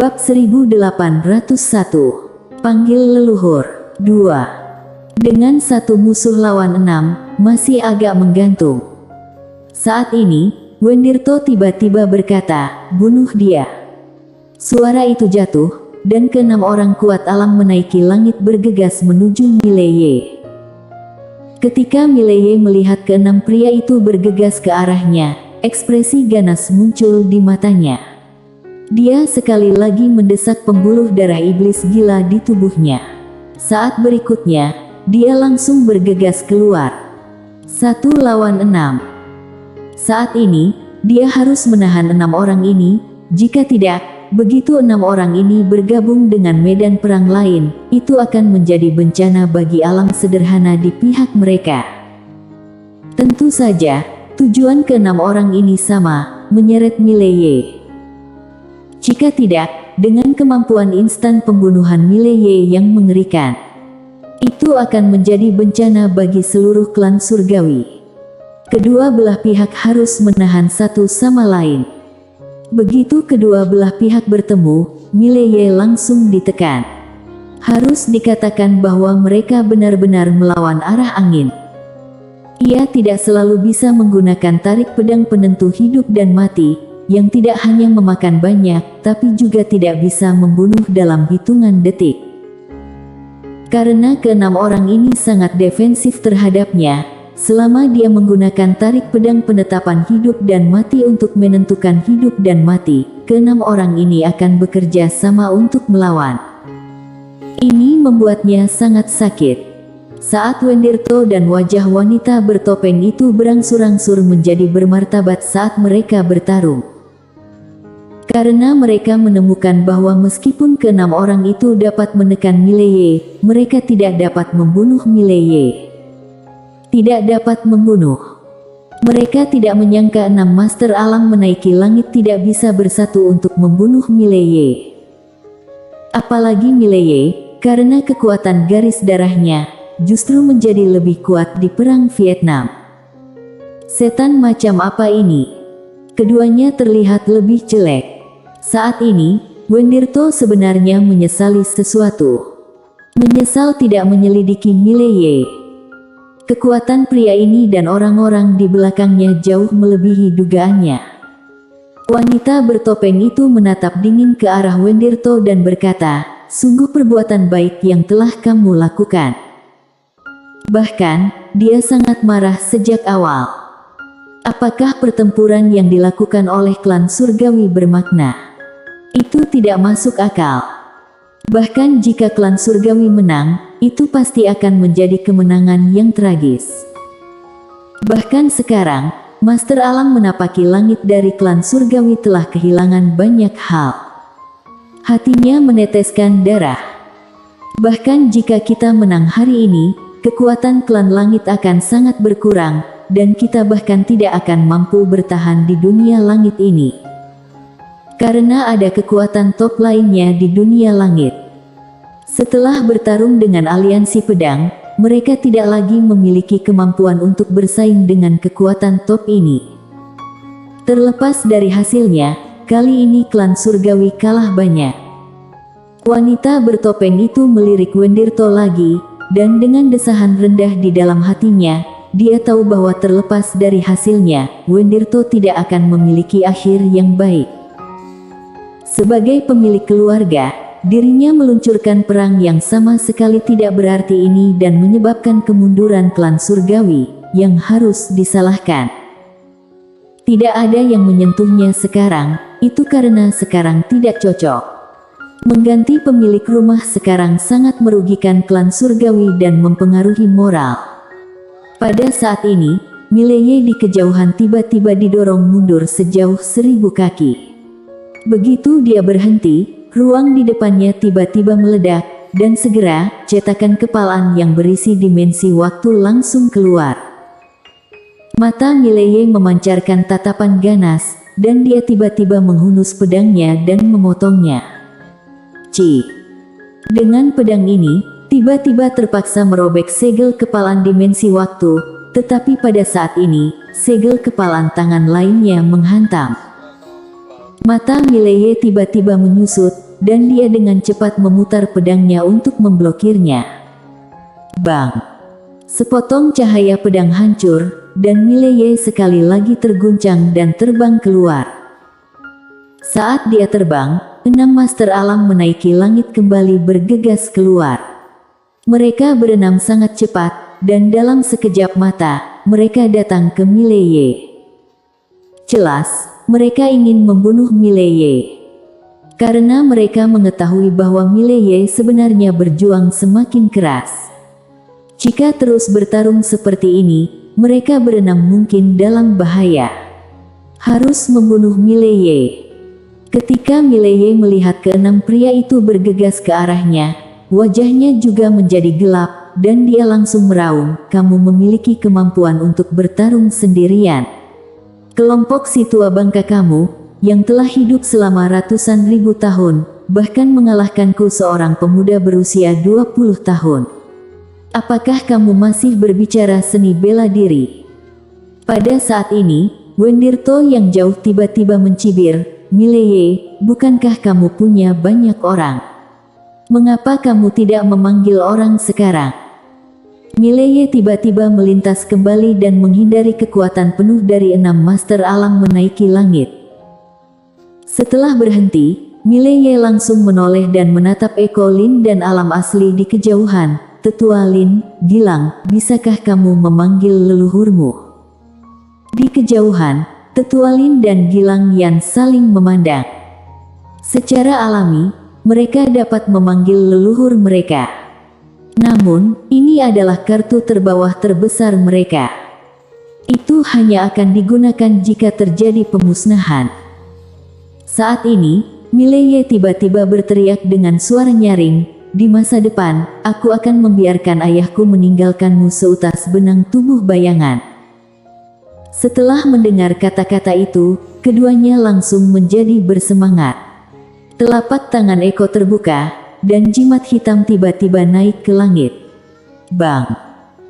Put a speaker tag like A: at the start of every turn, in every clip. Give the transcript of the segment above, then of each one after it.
A: Bab 1801. Panggil leluhur. 2. Dengan satu musuh lawan 6, masih agak menggantung. Saat ini, Wendirto tiba-tiba berkata, "Bunuh dia." Suara itu jatuh, dan ke-6 orang kuat alam menaiki langit bergegas menuju Mileye. Ketika Mileye melihat ke-6 pria itu bergegas ke arahnya, ekspresi ganas muncul di matanya. Dia sekali lagi mendesak pembuluh darah iblis gila di tubuhnya. Saat berikutnya, dia langsung bergegas keluar. 1 lawan 6. Saat ini, dia harus menahan 6 orang ini. Jika tidak, begitu 6 orang ini bergabung dengan medan perang lain, itu akan menjadi bencana bagi alam sederhana di pihak mereka. Tentu saja, tujuan ke-6 orang ini sama, menyeret Mileye. Jika tidak, dengan kemampuan instan pembunuhan Mileye yang mengerikan, itu akan menjadi bencana bagi seluruh klan surgawi. Kedua belah pihak harus menahan satu sama lain. Begitu kedua belah pihak bertemu, Mileye langsung ditekan. Harus dikatakan bahwa mereka benar-benar melawan arah angin. Ia tidak selalu bisa menggunakan tarik pedang penentu hidup dan mati, yang tidak hanya memakan banyak, tapi juga tidak bisa membunuh dalam hitungan detik. Karena ke-6 orang ini sangat defensif terhadapnya, selama dia menggunakan tarik pedang penetapan hidup dan mati untuk menentukan hidup dan mati, ke-6 orang ini akan bekerja sama untuk melawan. Ini membuatnya sangat sakit. Saat Wendirto dan wajah wanita bertopeng itu berangsur-angsur menjadi bermartabat saat mereka bertarung. Karena mereka menemukan bahwa meskipun ke-6 orang itu dapat menekan Mileye, mereka tidak dapat membunuh Mileye. Tidak dapat membunuh. Mereka tidak menyangka 6 master alam menaiki langit tidak bisa bersatu untuk membunuh Mileye. Apalagi Mileye, karena kekuatan garis darahnya, justru menjadi lebih kuat di perang Vietnam. Setan macam apa ini? Keduanya terlihat lebih jelek. Saat ini, Wendirto sebenarnya menyesali sesuatu. Menyesal tidak menyelidiki Mileye. Kekuatan pria ini dan orang-orang di belakangnya jauh melebihi dugaannya. Wanita bertopeng itu menatap dingin ke arah Wendirto dan berkata, "Sungguh perbuatan baik yang telah kamu lakukan." Bahkan, dia sangat marah sejak awal. Apakah pertempuran yang dilakukan oleh klan surgawi bermakna? Itu tidak masuk akal. Bahkan jika klan surgawi menang, itu pasti akan menjadi kemenangan yang tragis. Bahkan sekarang, Master Alam menapaki langit dari klan surgawi telah kehilangan banyak hal. Hatinya meneteskan darah. Bahkan jika kita menang hari ini, kekuatan klan langit akan sangat berkurang, dan kita bahkan tidak akan mampu bertahan di dunia langit ini. Karena ada kekuatan top lainnya di dunia langit. Setelah bertarung dengan aliansi pedang, mereka tidak lagi memiliki kemampuan untuk bersaing dengan kekuatan top ini. Terlepas dari hasilnya, kali ini klan surgawi kalah banyak. Wanita bertopeng itu melirik Wendirto lagi, dan dengan desahan rendah di dalam hatinya, dia tahu bahwa terlepas dari hasilnya, Wendirto tidak akan memiliki akhir yang baik. Sebagai pemilik keluarga, dirinya meluncurkan perang yang sama sekali tidak berarti ini dan menyebabkan kemunduran klan surgawi, yang harus disalahkan. Tidak ada yang menyentuhnya sekarang, itu karena sekarang tidak cocok. Mengganti pemilik rumah sekarang sangat merugikan klan surgawi dan mempengaruhi moral. Pada saat ini, Mileye di kejauhan tiba-tiba didorong mundur sejauh 1000 kaki. Begitu dia berhenti, ruang di depannya tiba-tiba meledak, dan segera, cetakan kepalan yang berisi dimensi waktu langsung keluar. Mata Mileye memancarkan tatapan ganas, dan dia tiba-tiba menghunus pedangnya dan memotongnya. Dengan pedang ini, tiba-tiba terpaksa merobek segel kepalan dimensi waktu, tetapi pada saat ini, segel kepalan tangan lainnya menghantam. Mata Mileye tiba-tiba menyusut, dan dia dengan cepat memutar pedangnya untuk memblokirnya. Bang! Sepotong cahaya pedang hancur, dan Mileye sekali lagi terguncang dan terbang keluar. Saat dia terbang, 6 master alam menaiki langit kembali bergegas keluar. Mereka berenam sangat cepat, dan dalam sekejap mata, mereka datang ke Mileye. Jelas, mereka ingin membunuh Mileye. Karena mereka mengetahui bahwa Mileye sebenarnya berjuang semakin keras. Jika terus bertarung seperti ini, mereka berenam mungkin dalam bahaya. Harus membunuh Mileye. Ketika Mileye melihat keenam pria itu bergegas ke arahnya, wajahnya juga menjadi gelap, dan dia langsung meraung, "Kamu memiliki kemampuan untuk bertarung sendirian. Kelompok si tua bangka kamu, yang telah hidup selama ratusan ribu tahun, bahkan mengalahkanku seorang pemuda berusia 20 tahun. Apakah kamu masih berbicara seni bela diri?" Pada saat ini, Wendirto yang jauh tiba-tiba mencibir, "Mileye, bukankah kamu punya banyak orang? Mengapa kamu tidak memanggil orang sekarang?" Mileye tiba-tiba melintas kembali dan menghindari kekuatan penuh dari 6 master alam menaiki langit. Setelah berhenti, Mileye langsung menoleh dan menatap Eko Lin dan alam asli di kejauhan. "Tetua Lin, Gilang, bisakah kamu memanggil leluhurmu?" Di kejauhan, Tetua Lin dan Gilang Yan saling memandang. Secara alami, mereka dapat memanggil leluhur mereka. Namun, ini adalah kartu terbawah terbesar mereka. Itu hanya akan digunakan jika terjadi pemusnahan. Saat ini, Mileye tiba-tiba berteriak dengan suara nyaring, "Di masa depan, aku akan membiarkan ayahku meninggalkanmu seutas benang tubuh bayangan." Setelah mendengar kata-kata itu, keduanya langsung menjadi bersemangat. Telapak tangan Eko terbuka, dan jimat hitam tiba-tiba naik ke langit. Bang!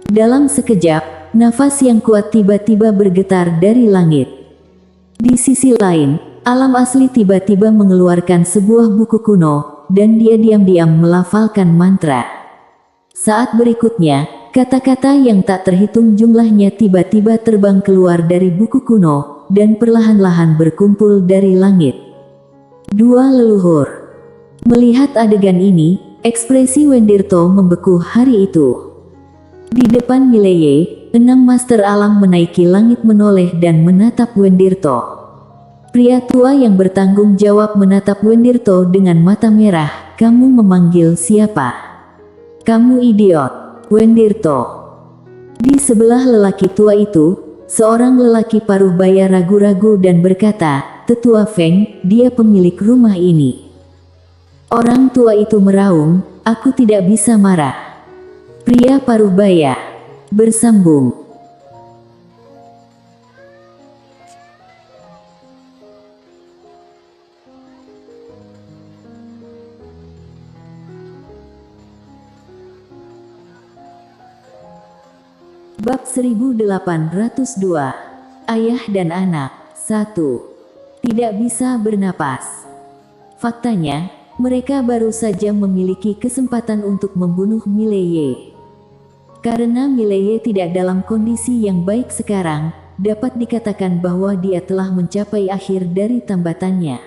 A: Dalam sekejap, nafas yang kuat tiba-tiba bergetar dari langit. Di sisi lain, alam asli tiba-tiba mengeluarkan sebuah buku kuno, dan dia diam-diam melafalkan mantra. Saat berikutnya, kata-kata yang tak terhitung jumlahnya tiba-tiba terbang keluar dari buku kuno, dan perlahan-lahan berkumpul dari langit. Dua leluhur. Melihat adegan ini, ekspresi Wendirto membeku hari itu. Di depan Mileye, 6 master alam menaiki langit menoleh dan menatap Wendirto. Pria tua yang bertanggung jawab menatap Wendirto dengan mata merah. "Kamu memanggil siapa?" "Kamu idiot, Wendirto." Di sebelah lelaki tua itu, seorang lelaki paruh baya ragu-ragu dan berkata, "Tetua Feng, dia pemilik rumah ini." Orang tua itu meraung, "Aku tidak bisa marah." Pria paruh baya bersambung. Bab 1802. Ayah dan anak. 1. Tidak bisa bernapas. Faktanya, mereka baru saja memiliki kesempatan untuk membunuh Mileye. Karena Mileye tidak dalam kondisi yang baik sekarang, dapat dikatakan bahwa dia telah mencapai akhir dari tambatannya.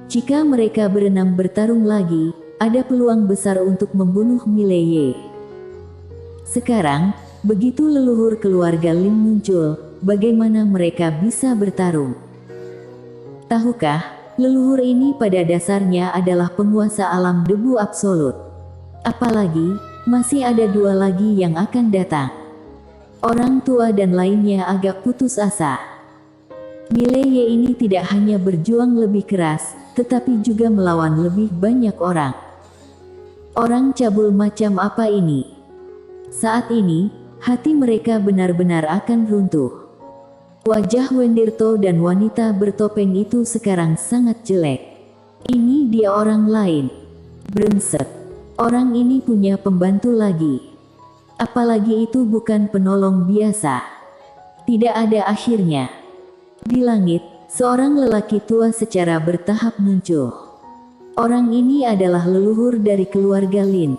A: Jika mereka berenam bertarung lagi, ada peluang besar untuk membunuh Mileye. Sekarang, begitu leluhur keluarga Lin muncul, bagaimana mereka bisa bertarung? Tahukah, leluhur ini pada dasarnya adalah penguasa alam debu absolut. Apalagi, masih ada 2 lagi yang akan datang. Orang tua dan lainnya agak putus asa. Mileye ini tidak hanya berjuang lebih keras, tetapi juga melawan lebih banyak orang. Orang cabul macam apa ini? Saat ini, hati mereka benar-benar akan runtuh. Wajah Wendirto dan wanita bertopeng itu sekarang sangat jelek. Ini dia orang lain. Brengsek. Orang ini punya pembantu lagi. Apalagi itu bukan penolong biasa. Tidak ada akhirnya. Di langit, seorang lelaki tua secara bertahap muncul. Orang ini adalah leluhur dari keluarga Lin.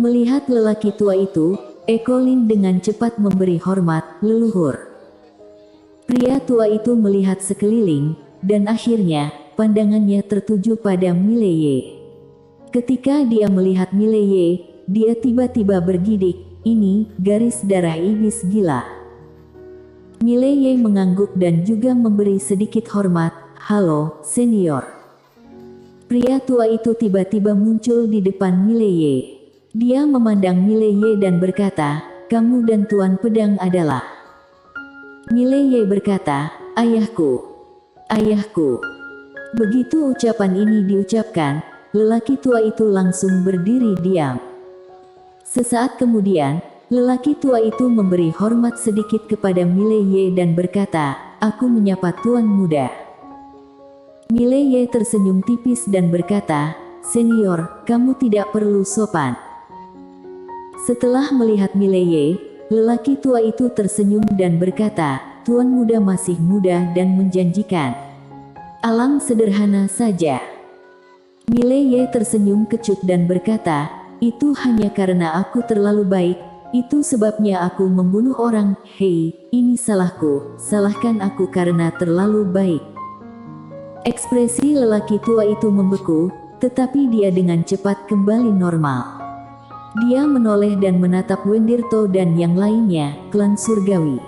A: Melihat lelaki tua itu, Eko Lin dengan cepat memberi hormat, leluhur. Pria tua itu melihat sekeliling, dan akhirnya, pandangannya tertuju pada Mileye. Ketika dia melihat Mileye, dia tiba-tiba bergidik, ini, garis darah iblis gila. Mileye mengangguk dan juga memberi sedikit hormat, halo, senior. Pria tua itu tiba-tiba muncul di depan Mileye. Dia memandang Mileye dan berkata, kamu dan Tuan Pedang adalah. Mileye berkata, ayahku. Ayahku. Begitu ucapan ini diucapkan, lelaki tua itu langsung berdiri diam. Sesaat kemudian, lelaki tua itu memberi hormat sedikit kepada Mileye dan berkata, aku menyapa Tuan Muda. Mileye tersenyum tipis dan berkata, senior, kamu tidak perlu sopan. Setelah melihat Mileye, lelaki tua itu tersenyum dan berkata, Tuan Muda masih muda dan menjanjikan. Alam sederhana saja. Mileye tersenyum kecut dan berkata, itu hanya karena aku terlalu baik, itu sebabnya aku membunuh orang. Hei, ini salahku, salahkan aku karena terlalu baik. Ekspresi lelaki tua itu membeku, tetapi dia dengan cepat kembali normal. Dia menoleh dan menatap Wendirto dan yang lainnya, klan surgawi.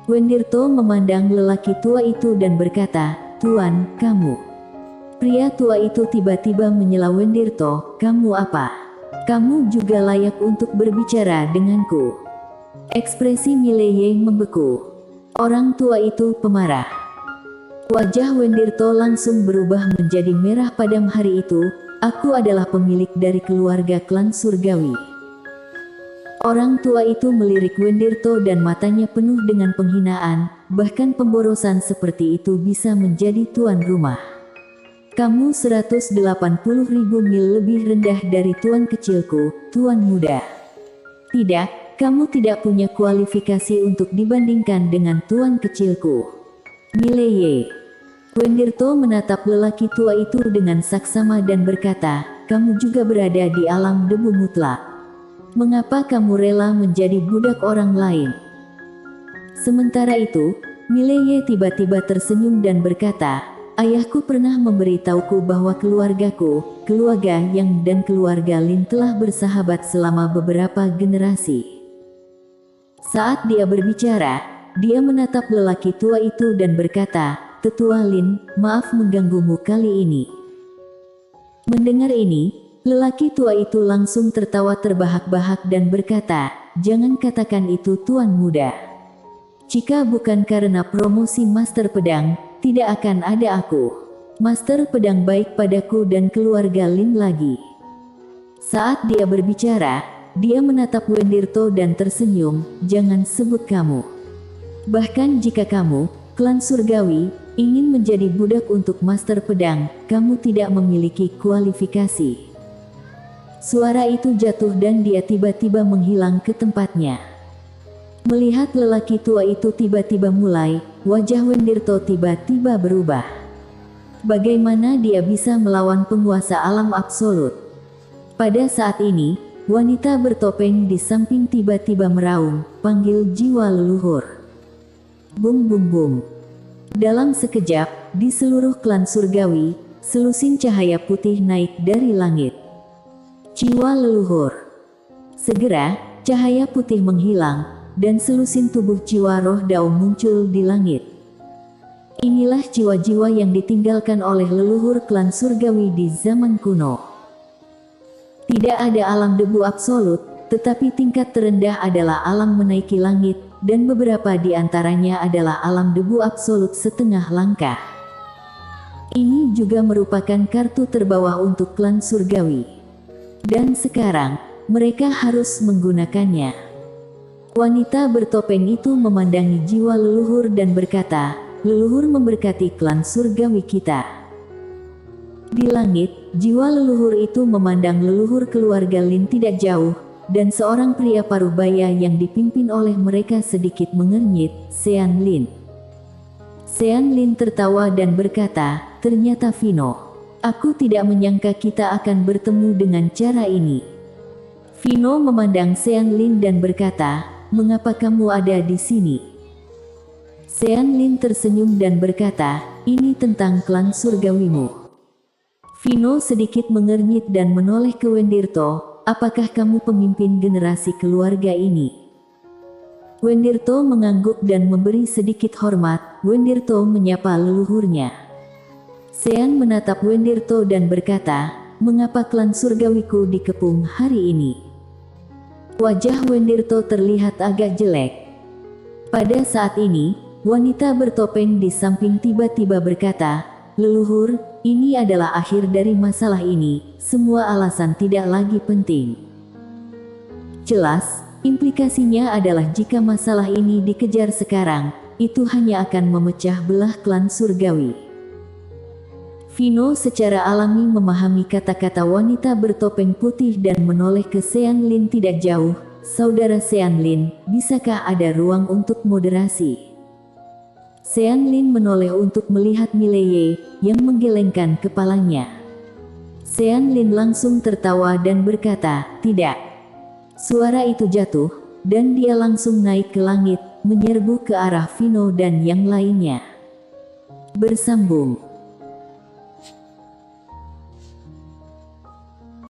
A: Wendirto memandang lelaki tua itu dan berkata, Tuan, kamu. Pria tua itu tiba-tiba menyela Wendirto, kamu apa? Kamu juga layak untuk berbicara denganku. Ekspresi Mileye membeku. Orang tua itu pemarah. Wajah Wendirto langsung berubah menjadi merah padam hari itu. Aku adalah pemilik dari keluarga klan surgawi. Orang tua itu melirik Wendirto dan matanya penuh dengan penghinaan, bahkan pemborosan seperti itu bisa menjadi tuan rumah. Kamu 180.000 mil lebih rendah dari tuan kecilku, tuan muda. Tidak, kamu tidak punya kualifikasi untuk dibandingkan dengan tuan kecilku. Mileye. Wendirto menatap lelaki tua itu dengan saksama dan berkata, kamu juga berada di alam debu mutlak. Mengapa kamu rela menjadi budak orang lain? Sementara itu, Mileye tiba-tiba tersenyum dan berkata, ayahku pernah memberitahuku bahwa keluargaku, keluarga Yang dan keluarga Lin telah bersahabat selama beberapa generasi. Saat dia berbicara, dia menatap lelaki tua itu dan berkata, Tetua Lin, maaf mengganggumu kali ini. Mendengar ini, lelaki tua itu langsung tertawa terbahak-bahak dan berkata, jangan katakan itu Tuan Muda. Jika bukan karena promosi Master Pedang, tidak akan ada aku. Master Pedang baik padaku dan keluarga Lin lagi. Saat dia berbicara, dia menatap Wendirto dan tersenyum, jangan sebut kamu. Bahkan jika kamu, klan surgawi, ingin menjadi budak untuk Master Pedang, kamu tidak memiliki kualifikasi. Suara itu jatuh dan dia tiba-tiba menghilang ke tempatnya. Melihat lelaki tua itu tiba-tiba mulai, wajah Wendirto tiba-tiba berubah. Bagaimana dia bisa melawan penguasa alam absolut? Pada saat ini, wanita bertopeng di samping tiba-tiba meraung, panggil jiwa leluhur. Bum bum bum. Dalam sekejap, di seluruh klan surgawi, selusin cahaya putih naik dari langit. Jiwa leluhur. Segera, cahaya putih menghilang, dan selusin tubuh jiwa roh Dao muncul di langit. Inilah jiwa-jiwa yang ditinggalkan oleh leluhur klan surgawi di zaman kuno. Tidak ada alam debu absolut, tetapi tingkat terendah adalah alam menaiki langit, dan beberapa di antaranya adalah alam debu absolut setengah langkah. Ini juga merupakan kartu terbawah untuk klan surgawi. Dan sekarang, mereka harus menggunakannya. Wanita bertopeng itu memandangi jiwa leluhur dan berkata, leluhur memberkati klan surgawi kita. Di langit, jiwa leluhur itu memandang leluhur keluarga Lin tidak jauh, dan seorang pria parubaya yang dipimpin oleh mereka sedikit mengernyit, Sean Lin. Sean Lin tertawa dan berkata, ternyata Vino. Aku tidak menyangka kita akan bertemu dengan cara ini. Vino memandang Sean Lin dan berkata, "Mengapa kamu ada di sini?" Sean Lin tersenyum dan berkata, "Ini tentang klan surgawimu." Vino sedikit mengernyit dan menoleh ke Wendirto, "Apakah kamu pemimpin generasi keluarga ini?" Wendirto mengangguk dan memberi sedikit hormat. Wendirto menyapa leluhurnya. Sean menatap Wendirto dan berkata, "Mengapa klan surgawiku dikepung hari ini?" Wajah Wendirto terlihat agak jelek. Pada saat ini, wanita bertopeng di samping tiba-tiba berkata, "Leluhur, ini adalah akhir dari masalah ini, semua alasan tidak lagi penting." Jelas, implikasinya adalah jika masalah ini dikejar sekarang, itu hanya akan memecah belah klan surgawi. Vino secara alami memahami kata-kata wanita bertopeng putih dan menoleh ke Sean Lin tidak jauh. "Saudara Sean Lin, bisakah ada ruang untuk moderasi?" Sean Lin menoleh untuk melihat Mileye, yang menggelengkan kepalanya. Sean Lin langsung tertawa dan berkata, "Tidak." Suara itu jatuh, dan dia langsung naik ke langit, menyerbu ke arah Vino dan yang lainnya. Bersambung.